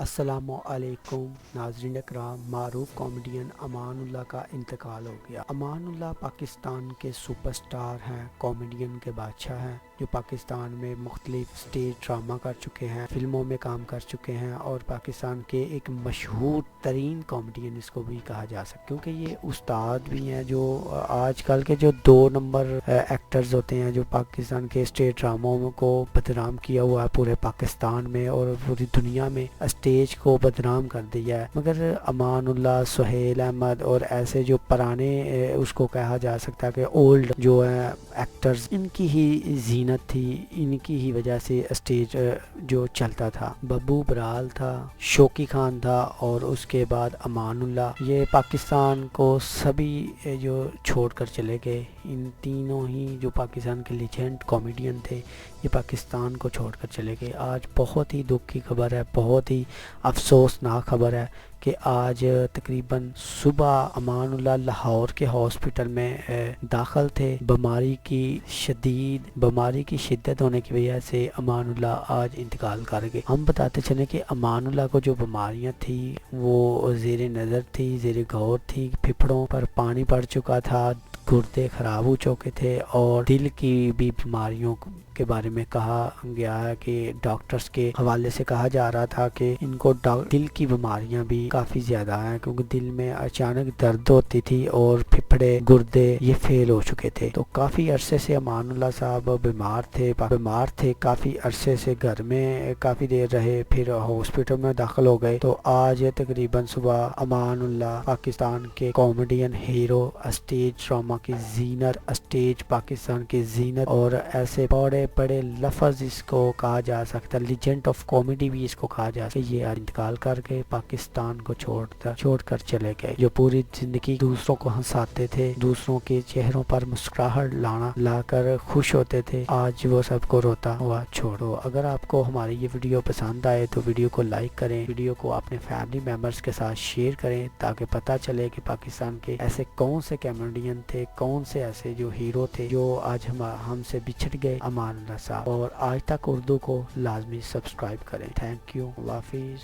السلام علیکم ناظرین اکرام، معروف کامیڈین امان اللہ کا انتقال ہو گیا۔ امان اللہ پاکستان کے سپر سٹار ہیں، کامیڈین کے بادشاہ ہیں، جو پاکستان میں مختلف سٹیج ڈرامہ کر چکے ہیں، فلموں میں کام کر چکے ہیں اور پاکستان کے ایک مشہور ترین کامیڈین اس کو بھی کہا جا سکتا، کیونکہ یہ استاد بھی ہیں جو آج کل کے جو 2 نمبر ایکٹرز ہوتے ہیں، جو پاکستان کے اسٹیج ڈراموں کو بدنام کیا ہوا ہے پورے پاکستان میں اور پوری دنیا میں، اسٹیج کو بدنام کر دیا ہے۔ مگر امان اللہ، سہیل احمد اور ایسے جو پرانے اس کو کہا جا سکتا ہے کہ اولڈ جو ہیں ایکٹرز، ان کی ہی زینت تھی، ان کی ہی وجہ سے اسٹیج جو چلتا تھا۔ ببو برال تھا، شوقی خان تھا اور اس کے بعد امان اللہ۔ یہ پاکستان کو سبھی جو چھوڑ کر چلے گئے، ان تینوں ہی جو پاکستان کے لیجنڈ کامیڈین تھے، یہ پاکستان کو چھوڑ کر چلے گئے۔ آج بہت ہی دکھ کی خبر ہے، بہت ہی افسوسناک خبر ہے کہ آج تقریباً صبح امان اللہ لاہور کے ہاسپٹل میں داخل تھے۔ بیماری کی شدت ہونے کی وجہ سے امان اللہ آج انتقال کر گئے۔ ہم بتاتے چلیں کہ امان اللہ کو جو بیماریاں تھیں وہ زیر نظر تھی، زیر غور تھی، پھیپھڑوں پر پانی پڑ چکا تھا، گردے خراب ہو چکے تھے اور دل کی بھی بیماریوں کے بارے میں کہا گیا ہے کہ ڈاکٹرز کے حوالے سے کہا جا رہا تھا کہ ان کو دل کی بیماریاں بھی کافی زیادہ ہیں، کیونکہ دل میں اچانک درد ہوتی تھی اور پھپھڑے، گردے یہ فیل ہو چکے تھے۔ تو کافی عرصے سے امان اللہ صاحب بیمار تھے، کافی عرصے سے گھر میں کافی دیر رہے، پھر ہاسپٹل میں داخل ہو گئے۔ تو آج تقریباً صبح امان اللہ پاکستان کے کامیڈین ہیرو، اسٹیج ڈرامہ کی زینت، اسٹیج پاکستان کی زینت اور ایسے بڑے بڑے لفظ اس کو کہا جا سکتا ہے، لیجنڈ آف کامیڈی بھی اس کو کہا جا سکتا ہے، یہ انتقال کر کے پاکستان کو چھوڑ کر چلے گئے۔ جو پوری زندگی دوسروں کو ہنساتے تھے، دوسروں کے چہروں پر مسکراہٹ لا کر خوش ہوتے تھے، آج وہ سب کو روتا ہوا چھوڑو۔ اگر آپ کو ہماری یہ ویڈیو پسند آئے تو ویڈیو کو لائک کریں، ویڈیو کو اپنے فیملی ممبرز کے ساتھ شیئر کریں، تاکہ پتہ چلے کہ پاکستان کے ایسے کون سے کامیڈین تھے، کون سے ایسے جو ہیرو تھے جو آج ہم سے بچھڑ گئے۔ امان اللہ صاحب، اور آج تک اردو کو لازمی سبسکرائب کریں۔ تھینک یو، اللہ حافظ۔